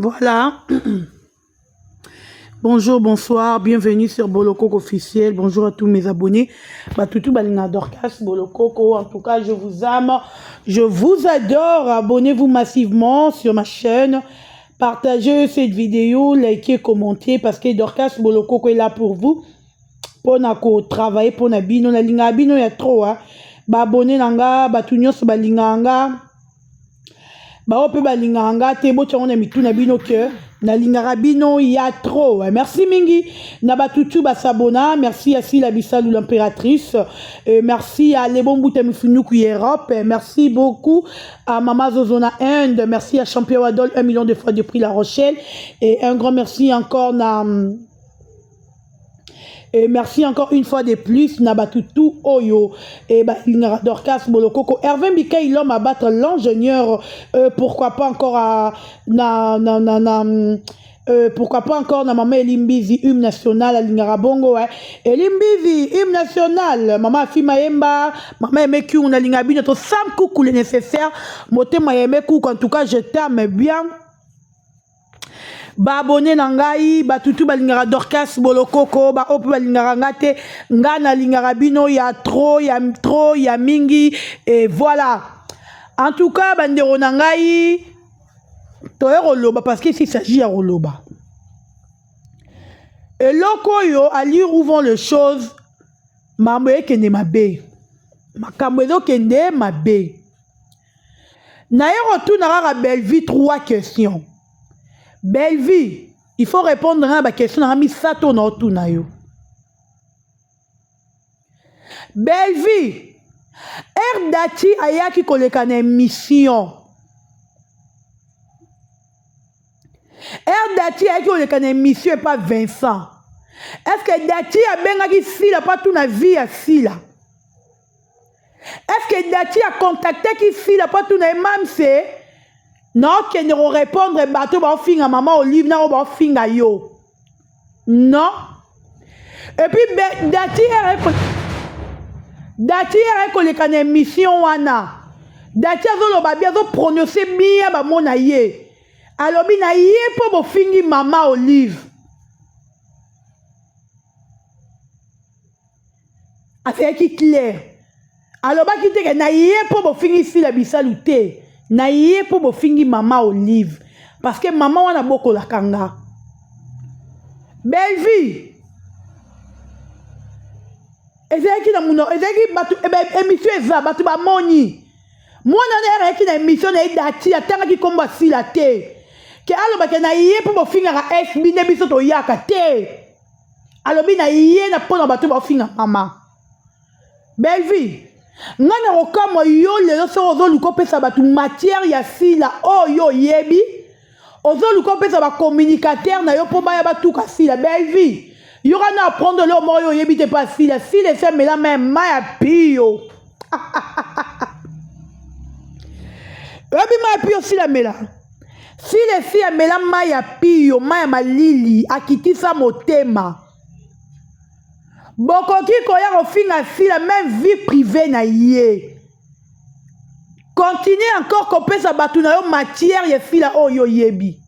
Voilà. Bonjour, bonsoir, bienvenue sur Bolokoko officiel. Bonjour à tous mes abonnés. Batutu Balina Dorcas, Bolokoko. En tout cas, je vous aime, je vous adore. Abonnez-vous massivement sur ma chaîne. Partagez cette vidéo, likez, commentez parce que Dorcas Bolokoko est là pour vous. Pour travailler pour Nabino, la linga Bino il y a trop. Ba abonné nanga, batunyos balinganga. Ba ope balinganga te bo tchonga mitu na bino que na lingara bino il y a trop. Merci mingi na batutu basabona, merci à Sila Bissalou l'impératrice, merci à Lebon Boutemifunuku Europe, merci beaucoup à Mama Zozona Inde, merci à Champion Wadol 1 million de fois de prix La Rochelle et un grand merci encore na et merci encore une fois de plus, Nabatutu Oyo, et Dorcas Bolokoko, Hervé Mikaï, l'homme à battre l'ingénieur, pourquoi pas encore à pourquoi pas encore na maman Elimbizi, hymne national à Lingarabongo, Elimbizi, hymne national, maman Fimaemba, maman Emeku, on a Lingabi, notre Sam Koukou, le nécessaire, Moté Mayemekou, en tout cas, je t'aime bien. Ba abonné nangai ba tutu balingara Dorcas Bolokoko ba opu balingara ngate ngana lingara bino ya trop ya mingi et voilà. En tout cas bandero nangai toero loba parce que s'il s'agit à roloba. Et loko yo à lire où vont les choses mambo kende mabe. Makambo ezo kende mabe. Na yero tu na belle vie 3 questions. Belle vie, il faut répondre à la question de Misato no Tunayo. Belle vie, Erdati ayaki kolekane mission. Erdati ayaki kolekane mission et pas Vincent. Est-ce que Dati a bengaki Sila pas tout na vie à Sila? Est-ce que Dati a contacté qui Sila pas tout na Mamse? Non, qui ne répondre bateau ba finga maman Olive na ba finga yo. Non. Et puis Dati est kolekane mission wana. Dati azolo ba bien zo prononcer bien ba mona ye. Alors bina ye po bo fingi maman Olive. Affaire qui clair. Alors ba ki te na ye po bo fingi Sila Bissalou te. Na ye po bo fingi maman Olive parce que maman wana boko la kanga. Belle vie. Ezeki na muno ezeki batu émission eza batu ba moni. Mwana na ereki na émission na Dati atanga ki komba Sila te. Ke aloba ke na ye po bo finga ka SB ne biso to yaka te. Alobi na ye na pona batu ba finga mama. Belle vie. Ngana okamo yo lelo so ozoluka pesa batu matière ya Sila oyo yebi ozoluka pesa ba communicateur na yo po ba ya batuka Sila belle vie yo kana apprendre le mot yo yebi te pas Sila Sila c'est mais la même ma pio yebi ma pio Sila mela Sila si ya mela ma ya pio ma ya malili akitisa motema. Bokoki koya kofinga Sila même vie privée na ye. Continuez encore kopesa batu na yo matière ya Sila oyo yebi.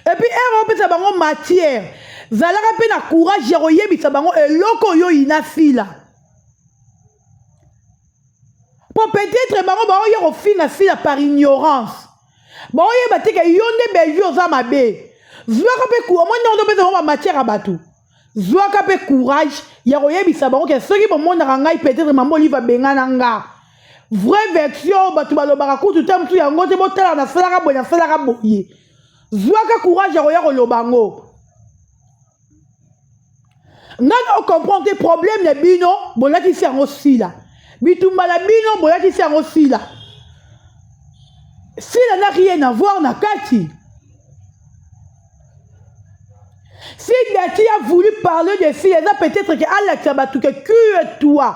Et puis ero pesa bango matière. Zalaka pe na courage ya yebi sa bango eloko yo ina Sila. Pour peut-être bango ba oyo kofinga Sila par ignorance. Ba oyo bateka yonde belvi oza mabe. Zwaka pe ku omoni ndo pesa bango matière a batu. Zwaka pe courage ya koyebisa bango ke soki bomonaka ngai peut-être maman Olive abengana nga vraie version batu balobaka kutu te mutu yango te botala na salaka boye na salaka boye. Zwaka courage ya koya koloba ngo ngana okomprendre problème na bino bolakisi yango Sila bitumba na bino bolakisi yango Sila. Sila n'a rien à voir na kati. Si Dati a voulu parler de Sila, peut-être que Alex Abatuke, que toi.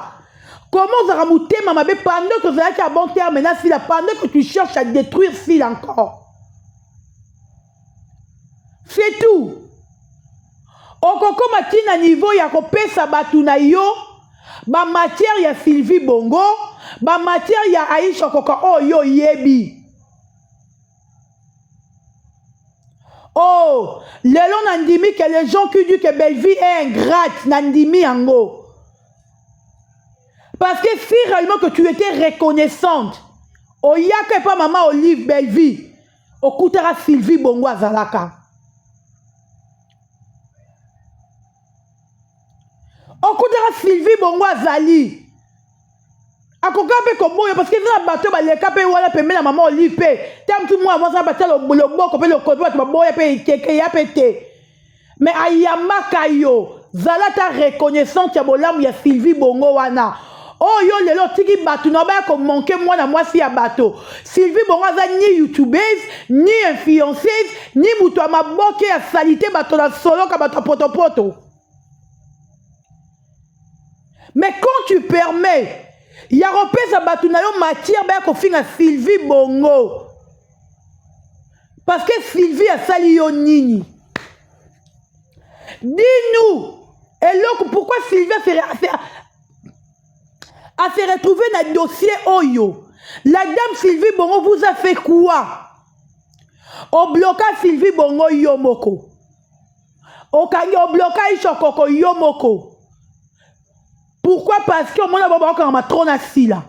Comment ça va mouter maman pendant que ça a bon terme maintenant Sila, pendant que tu cherches à détruire Sila encore. C'est tout. Okoko matina niveau ya ko pesa batu na yo, ba matière ya Sylvie Bongo, ba matière ya Aïcha Koko oh yo yebi. Oh, lelo nandimi que les gens qui disent que Belle Vie est ingrate, nandimi ango. Parce que si réellement que tu étais reconnaissante, au yaka pas maman Olive Belle Vie, au koutera Sylvie Bongo Azalaka. Au koutera Sylvie Bongo Azali. Akokape koboyo parce que na bateau ba leka pe wala pe na maman Olive pe. Tam tout moi avant ça bateau le boko pe le kobo tu ba boya pe keke ya pété. Mais ayamaka yo, zala ta reconnaissante ya bolamu ya Sylvie Bongo wana. Oh yo lelo tiki bateau na ba ko manquer moi na moi si ya bateau. Sylvie Bongo za ni youtubeuse, ni influenceuse, ni mutu ma boke ya salité bateau na solo ka bateau poto poto. Mais quand tu permets il y a repéré batu na yo matière ba ko finga Sylvie Bongo. Parce que Sylvie a sali yo nini. Dis-nous, et donc pourquoi Sylvie a se retrouvé dans le dossier Oyo. La dame Sylvie Bongo vous a fait quoi? Au blocage Sylvie Bongo Yomoko. Au blocage Chokoko Yomoko. Pourquoi? Parce que mon ababa quand ma trône assis là.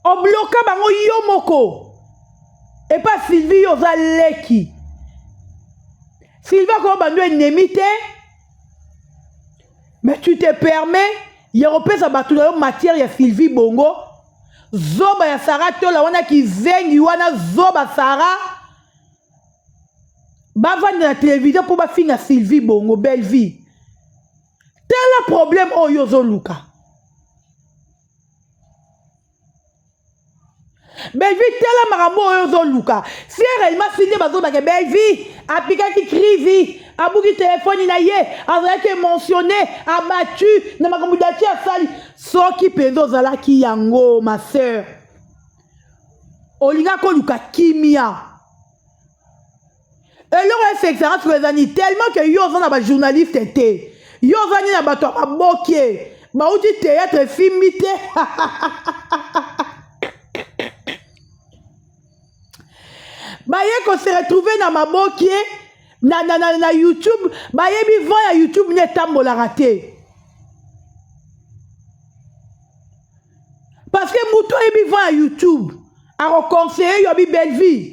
On bloque bango Yomoko. Et pas Sylvie Yozaleki. Sylvie comme bango endemité. Mais tu te permets, il y a repéré sa bateau de matière ya Sylvie Bongo. Zoba ya Sarah tola wana ki zengi wana zoba Sarah. Ba vendre la télévision pour ba finir Sylvie Bongo Belle Vie. Tel problème o yozo luka. Belle Vie tel marambo o yozo luka. Si réellement signé bazo ba Belle Vie, apika ki crise, abuki téléphone na ye, azaki mentionné, abattu, na makambu dati asali, soki penzo zala ki yango ma sœur. Olinga ko luka kimia. Et là, c'est excellent sur les années, tellement que yo zana ba journaliste était. Yo zani na bato ba boké. Ba outi théâtre filmité. Ba ye ko se retrouver na maboké na YouTube, ba ye bi vend ya YouTube ne tambola raté. Parce que mouto ye bi vend ya YouTube, a reconseiller yo bi Belle Vie.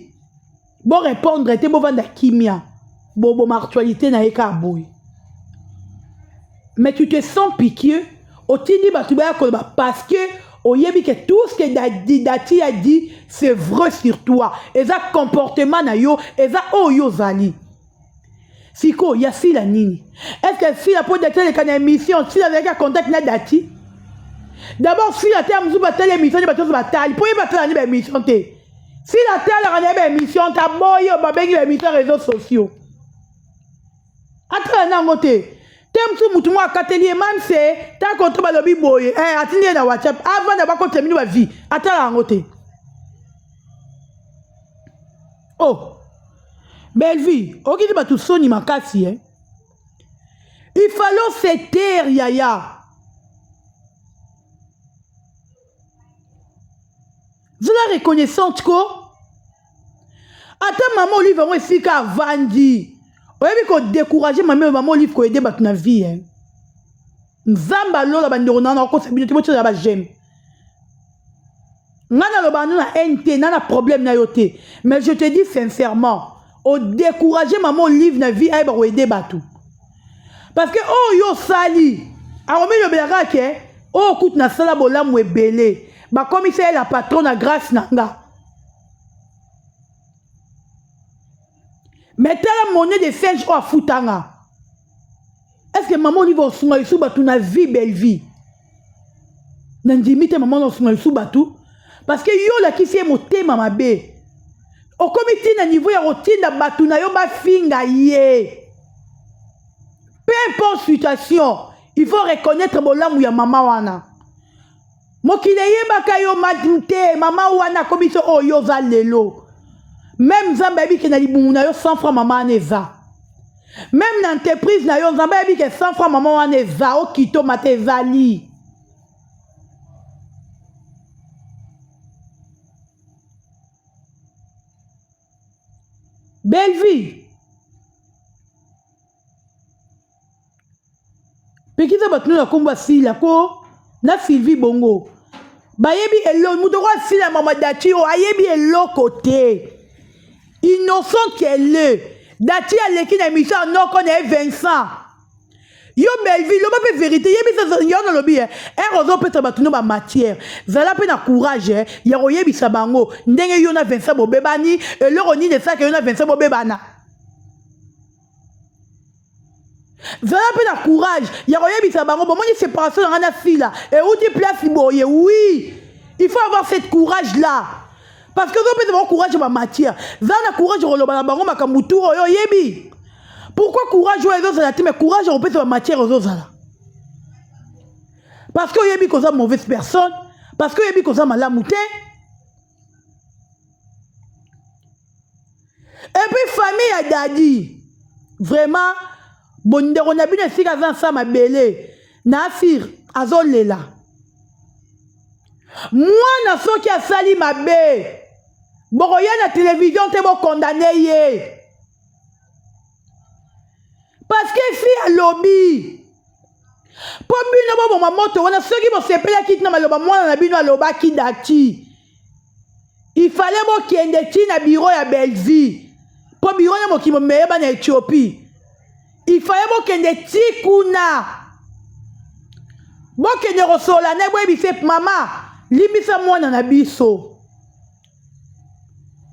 Bon répondre, te bon vendre kimia. Bon actualité na eka boy. Mais tu te sens piqué. Au tini batubaya kolba parce que au yebi que tout ce que Dati a dit c'est vrai sur toi. Et ça comportement na yo, et ça oh yo zali. Siko ya si la nini. Est-ce que si la peau de telle can émission, si la avec contact na Dati. D'abord si la terme zuba telle émission, de bateau bataille, pour y battre la émission te. Si la terre a une émission, tu as une émission réseaux sociaux. Après, tu as un thème sur moi, Catelier, man, c'est tu as compté le lobby boy, atelier dans WhatsApp, avant d'avoir terminé ma vie. Attends, un côté. Oh, Belle Vie, ok, tu vas tout sonner ma casse, hein. Il fallait se taire, Yaya. Vous la reconnaissante quoi? Attends maman Olive moi ici qu'a vandi. Oyebi ko décourager maman Olive ko aider bat na vie hein. Nzamba lola bandiro na ko sabino ti moto ba j'aime. Ngana lo banu na NT na problème na yoté. Mais je te dis sincèrement, au décourager maman Olive na vie ay ba ko aider batu. Parce que oh yo sali. Aromi yo belaka ke oh kout na sala bolam webele. Bah comme il fait la patronne à grâce nanga. Mais telle monnaie de singe ou à foutanga. Est-ce que maman lui va au songa isu batu na vie Belle Vie? Nandimite maman au songa isu batu. Parce que yo la qui c'est moté mama be. Au comité na niveau ya routine na batu na yo ba finga ye. Peu importe situation, il faut reconnaître bolamou ya maman wana. Mokile yebaka yo madinte mama wana kobiso oyo za lelo. Même Zamba bi ke na libungu na yo 100 francs maman neza. Même dans l'entreprise na yo Zamba bi ke 100 francs maman wana neza o kito matezali. Belle vie. Pekisa batunu na komba sila ko na Sylvie Bongo. Bayebi elo mutoko sila mama Dati o ayebi elo côté. Innocent qu'elle est. Dati a l'équipe d'émission non connaît Vincent. Yo belle vie, l'homme peut vérité. Yebi ça yon dans le bien. Rozo peut tabatunu ba matière. Zala pe na courage. Ya royebi sabango. Ndenge yon na Vincent bobebani. Et le roni de ça que yon na Vincent bobebana. Zala pe na courage. Ya royebi sabango. Bon moi ni séparation dans la fille là. Et où tu place boye. Oui. Il faut avoir cette courage là. Parce que vous avez courage en matière. Vous avez courage en bango makamutu oyo yebi. Pourquoi courage aux autres mais courage en peut en matière aux autres. Parce que yebi cause mauvaise personne, parce que yebi cause malamouté. Et puis famille a Dadi. Vraiment bonde on a bien sika za ma belé. Na fir azolela. Moi na so qui a sali ma bé. Boroya na télévision te bo condamné yé. Parce que si à lobby. Po bino bo maman to wana ceux qui vont s'appeler kit na maloba moi na bino aloba ki Dati. Il fallait mo kende ti na bureau ya Belleville. Po bureau na mo ki mo meyeba na Éthiopie. Il fallait mo kende ti kuna. Bo kende rosola na bo bise mama. Limisa mwana na biso.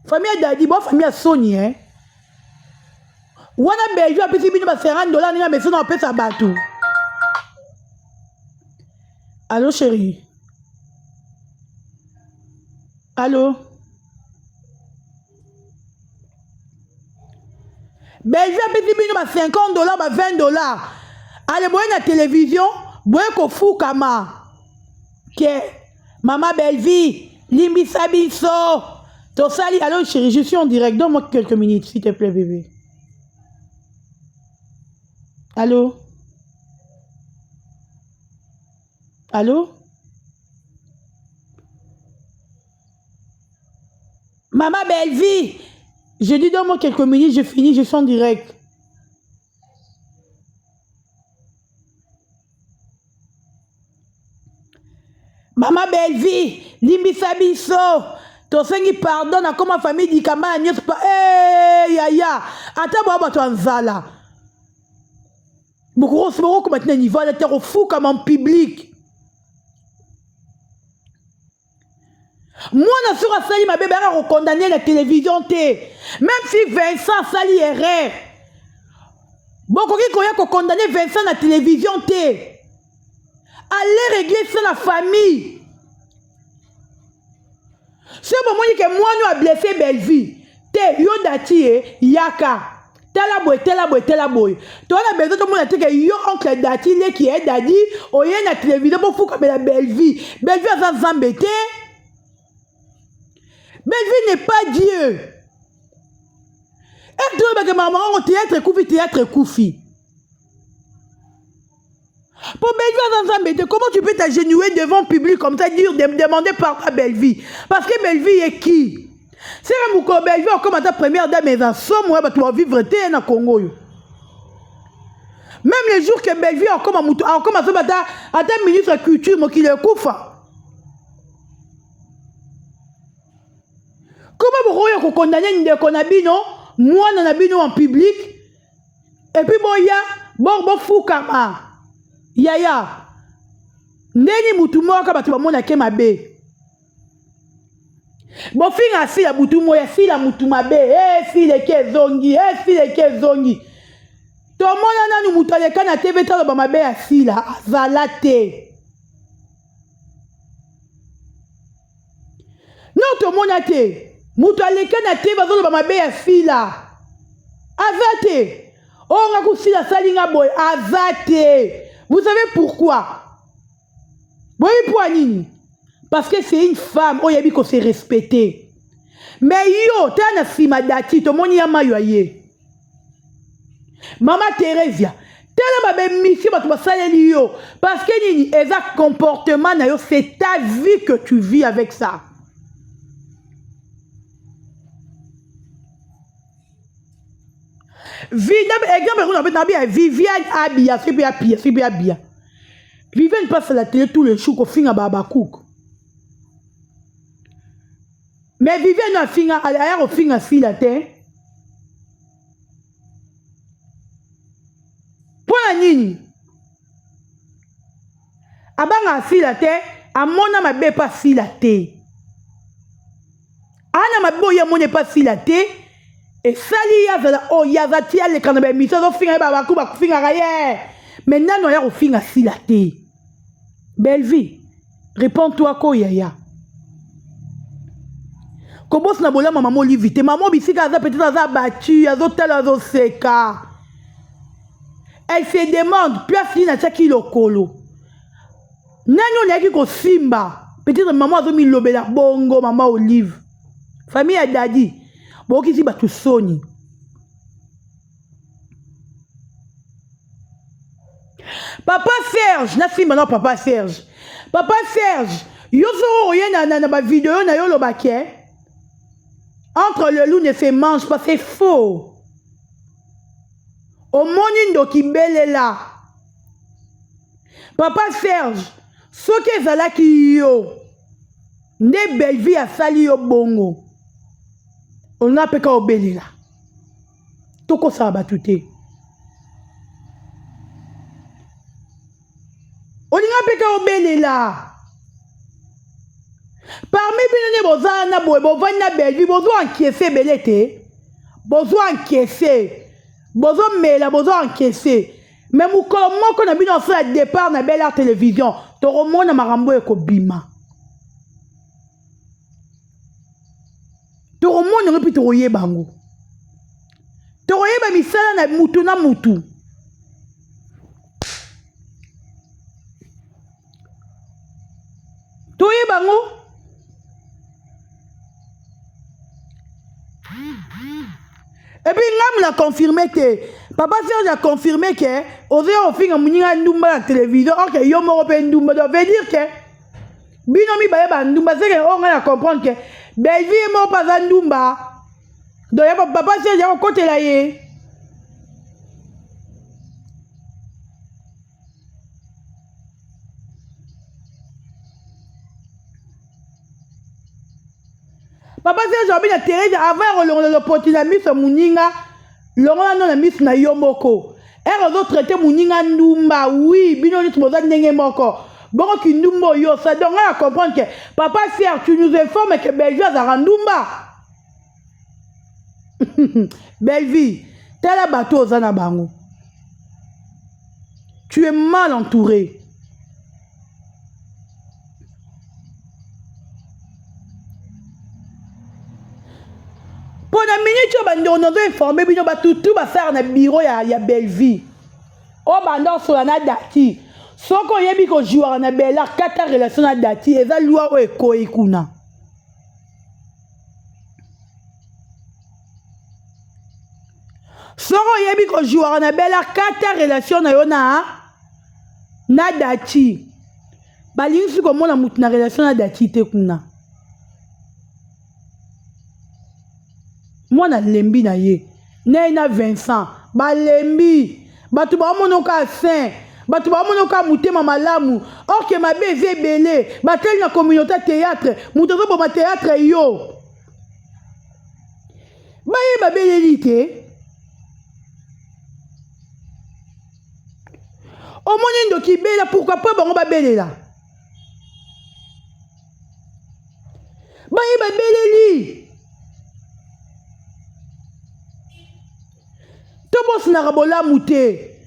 Famille Dadi, bon famille Sony, hein. Wana Belgique a payé $50 ni na maison na pesa batou. Allô chérie. Allô. Belgique a payé $50, $20. Allez boye na télévision, boye ko fukama. Que Maman Belleville, limbisa biso. Tosali, allô chérie, je suis en direct. Donne-moi quelques minutes, s'il te plaît, bébé. Allô? Allô? Maman Belleville, je dis donne-moi quelques minutes, je finis, je suis en direct. Maman Belleville, limbisa biso. Tosengi pardon na comme famille di kamba nyos pa yaya ata bo bato anzala beaucoup comme maintenant niveau de terre fou comme en public. Moi na sur sali ma bébé a condamné la télévision té même si Vincent sali erreur beaucoup qui koya ko condamner Vincent na télévision té allez régler ça la famille. C'est pour moi que moi nous a blessé Belleville. Te yo Dati yaka. Tela boy. Toi la besoin tout le monde a dit que yo oncle Dati le qui est Dadi oye na télévision pour fou comme la Belleville. Belleville a s'embêter. Belleville n'est pas Dieu. Et toi que maman au théâtre koufi. Pour Belleville, comment tu peux t'agenouiller devant le public comme ça, dire, demander par quoi Belleville? Parce que Belleville est qui? C'est même pour Belleville, comme ta première dame, mais en somme, tu vas vivre au Congo. Même les jours que Belleville a comme à ta ministre de la culture, moi qui le koufa. Comment vous condamner une déconnabino, moi n'en en public, et puis bon fou kama. Yaya, neni mutu moka batu bamona ke mabe. Bon finga si la mutu moya si la mutu mabe, si le ke zongi, si le ke zongi. To mona nanu mutu aleka na TV talo ba mabe ya si la azalate. Non to mona te, mutu aleka na TV talo ba mabe ya si la. Azate. Oh nga kusila salinga boy, azate. Vous savez pourquoi? Oui, pour Nini. Parce que c'est une femme, oh, yabi ko se respecter. Mais yo, t'es un Sima Dati, to moni yama yoye. Maman Thérèse, t'es là mission, tu vas saler yo. Parce que Nini, exact comportement, c'est ta vie que tu vis avec ça. Exemple, Viviane Abia, c'est bien Abia. Viviane passe à la télé tous les jours qu'on finit à Babakouk. Mais Viviane a fini à fil à terre. Pour la nini. Abanga a fil à terre, à mon âme a pas fil à terre. Ana maboya mon n'est pas fil à terre. Et sali yazala oh yazati ale kanabe miso finga Babakouk ba finga raye. Maintenant on a au fil à fil à terre. Belle vie, réponds-toi ko yaya. Kobos na bola maman livité maman bisika za peut-être za battu azo tel azo seka. Elle se demande place na chaki lokolo. Nani on yaki ko simba peut-être maman azo mi lobela bongo maman Olive. Famille a dadi boki si batu soni. Papa Serge, na simba non papa Serge. Papa Serge, yo so rien na ba vidéo na yo lo baké. Entre le loup ne se mange pas, c'est faux. Au monindo qui belle là. Papa Serge, ce que zala ki yo. Ne belle vie a sali yo bongo. On a peka o belle là. Toko sa batute. On a peka o belle là. Parmi les bozana bovana belvi bozo encaisser belete bozo encaisser bozo mela bozo encaisser mais mukolo moko na bino fa départ na Belle Télévision to remona marambo e ko bima to remona ngepi to yeba ngo to yeba misala na mutu na mutu to yeba ngo. Et puis, l'âme l'a confirmé que Papa Serge a confirmé que Osé au fin à la télévision, ok, yo mo pe ndumba, ça veut dire que binomi ba ndumba, c'est que on a comprendre que Belvi est mort pas ndumba. Donc Papa Serge a côté là yé. Papa Serge a bien terre avant le potinami sur Mouninga, l'on a mis na yomoko. Et on a traité Mouninga Ndumba, oui, bino ni tmoza nenge moko. Bon qui Ndumbo yo, ça donc on a comprendre que Papa Serge, tu nous informes que Belvi a Ndumba. Belvi, t'es la bateau aux anabango. Tu es mal entouré. Pour la minute, on a informé que tout va faire dans le bureau, il y a Belle Vie. Oh, bandon sur la dati. Ce qu'on y a mis qu'on joue en a belle, 4 relations à dati, et ça loi ou koikuna. Ce qu'on y a mis qu'on joue en a belle, 4 relations na dati. Baling si comme on a moutu na relation à dati te kuna. Moi na lembi na ye na Vincent ba lembi batu ba monoka saint batu ba monoka mutema malamu ok ma beze belé ba tel na communauté théâtre mutozo bo ma théâtre yo ba ye ba belélité au monindo ki bela pourquoi pas bango ba belela ba ye ba beléli. Tobos na rabola mouté.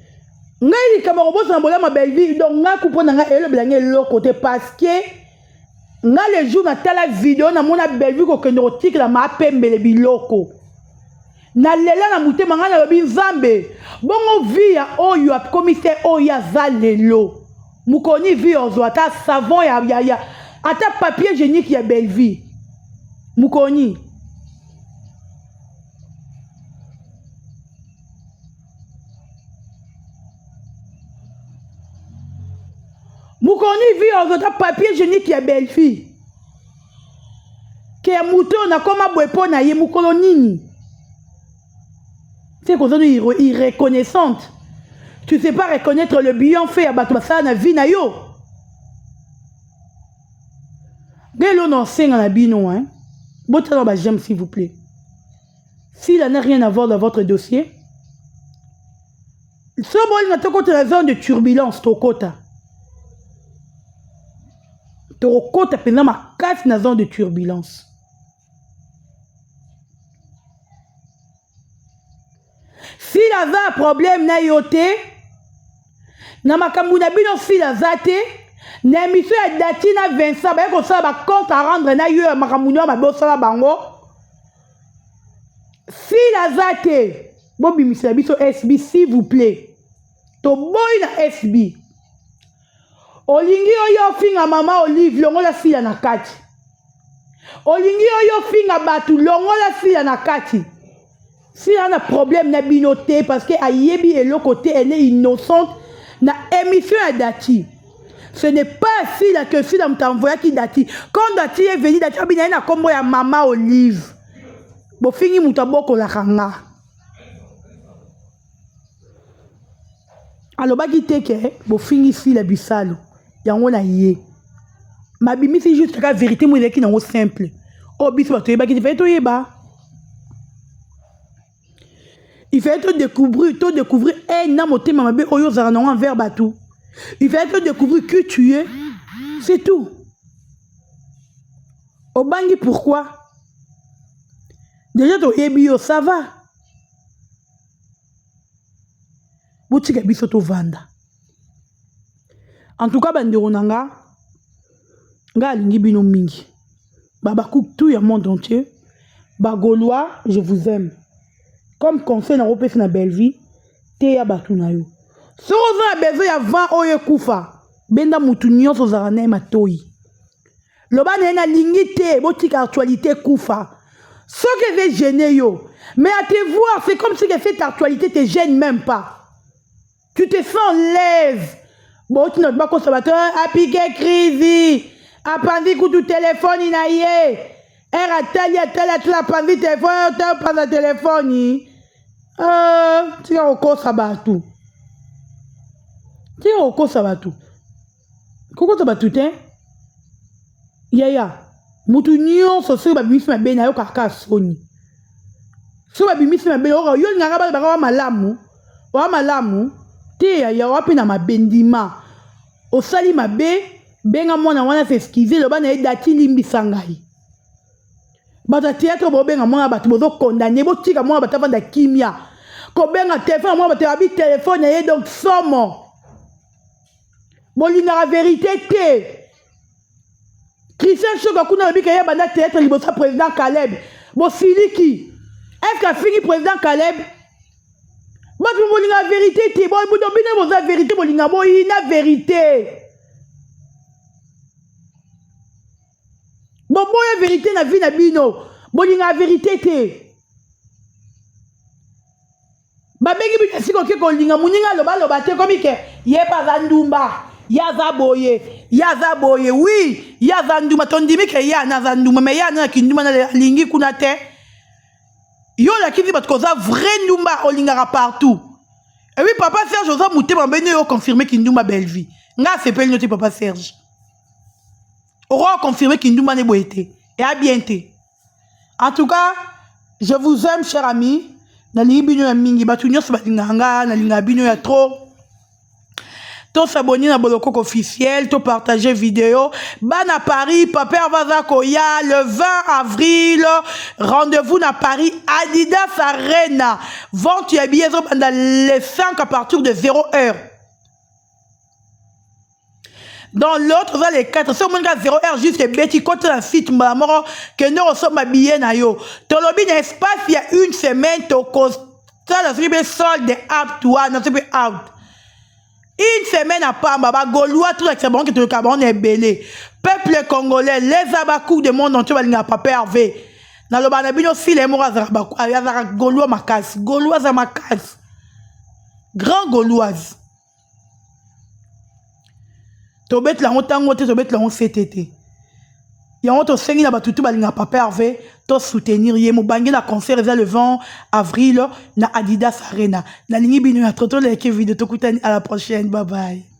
Ngai kamaro na bola ma belle vie donc nga coupo na nga elo blange lo côté parce que nga le jour na tala vidéo na mona belle vie ko kendo tik la ma pembele biloko. Na lela na mouté manga na lobi nzambe. Bongo via oyo a commissaire oyo za lelo. Mukoni vi ozo ata savon ya ata papier hygiénique ya belle vie. Mukoni Mukoni vi ozota papier hygiénique ya belle fille. Ke mouton na koma bwepo na ye mukolo nini. C'est qu'on est irreconnaissante. Tu ne sais pas reconnaître le bienfait à Batouassa na vie na yo. Gelo non senga na bino hein. Botala ba j'aime s'il vous plaît. S'il n'a rien à voir dans votre dossier, ce bon na toko la zone de turbulence tokota. Tokota pendant ma casse na zone de turbulence. Si la za problème na yote, na makambu na bino si la za te, na émission ya dati na Vincent, ba ko sala ba compte à rendre na yo makambu na ba bosala bango. Si la za te, bo bimisela biso SB s'il vous plaît. To boy na SB. Olingi oyo finga mama Olive longola sila na kati. Olingi oyo finga batu longola sila na kati. Si on a problème na binoté parce que ayebi et l'autre côté elle est innocente na émission à Dati. Ce n'est pas si la que si on t'envoie qui Dati. Quand Dati est venu Dati abina na kombo ya mama Olive. Bo fingi mutaboko la kanga. Alors ba kiteke bo fingi si la bisalo. Yango na yé. Ma bimi c'est juste la vérité moi qui na simple. O biso ba to yeba ki fait to yeba. Il fait te découvrir un âme au thème mabé oyo zaranon envers batou. Il fait te découvrir que tu es. C'est tout. Au bangi pourquoi? Déjà to ebio ça va. Boutika biso to vanda. En tout cas bandero nanga nga alingi bino mingi. Baba cook tout le monde entier. Ba Gaulois, je vous aime. Comme conseil na repese na belle vie, te ya batu na yo. So oza na besoin ya vent oyo kufa, benda mutu nyonso ozala na matoi. Loba na lingi te, botika actualité kufa. Ce que veut gêner yo, mais à te voir, c'est comme si cette actualité te gêne même pas. Tu te sens l'aise. Bon, tu n'as pas conservateur, a piqué crise, a pandi coup téléphone inaye. Era tali la pandi téléphone, t'as pas de téléphone. Tu as encore sabatu. Tu as encore sabatu. Koko sabatu te? Yaya. Mutu nyonso so babimisi mabe na yo kaka soni. So babimisi mabe yo yo nganga ba wa malamu. Wa malamu te yaya wa pe na mabendima. Osali mabe benga mwana wana s'excuser loba na dati limbisa ngai. Bata théâtre bo benga mwana batu bozo condamner bo tika mwana bata vanda kimia. Ko benga téléphone mwana bata abi téléphone et donc somo. Bolinga la vérité te. Christian Choka kuna lobi kaya banda théâtre libosa président Caleb. Bo siliki. Est-ce qu'a fini président Caleb? Batu bolinga la vérité te. Bo bodo bina boza vérité bolinga bo ina vérité. Bon, la vérité na vie na bino. Bolinga la vérité te. Babengi bina siko ke kolinga muninga loba te komi ke ye pa zandumba. Yaza boye, oui, yaza nduma tondimi ke ya na zanduma mais ya na kinduma na lingi kuna te. Yo la kindi bat koza vrai ndumba olingara partout. Et oui papa Serge oza mutema bene yo confirmer kinduma belle vie. Nga sepel note papa Serge. Aura confirmé kinduma ne boete et à bientôt. En tout cas, je vous aime chers amis. Na libino ya mingi batu nyonso balinganga na linga bino ya trop. To s'abonner na Bolokoko officiel, to partager vidéo. Ban à Paris, Papa Vaza Koya, le 20 avril, rendez-vous à Paris, Adidas Arena. Vente ya billets pendant les 5 à partir de 0 heure. Dans l'autre, vous avez les 4. Si vous avez 0 heure, juste Betty, quand un site, que nous ressemble à billet na yo. Tolobi espace, il y a une semaine, to costa, la triple solde out, toi, non, c'est out. Une semaine à part, Baba Gaulois, tout l'extrêmement que tu le cabron est belé. Peuple congolais, les abakou de monde entier, il n'y a pas pervé. Dans le banabino, si les mots azabakou, il y a Gaulois makas, Gaulois à makas. Grand Gauloise. Tobet la honte, tobet la honte, CTT. yango tosengi na batutu balinga papa Hervé to soutenir ye mobangi na concert eza le 20 avril na Adidas Arena nalingi bino ya toto leke video tokutani à la prochaine, bye bye.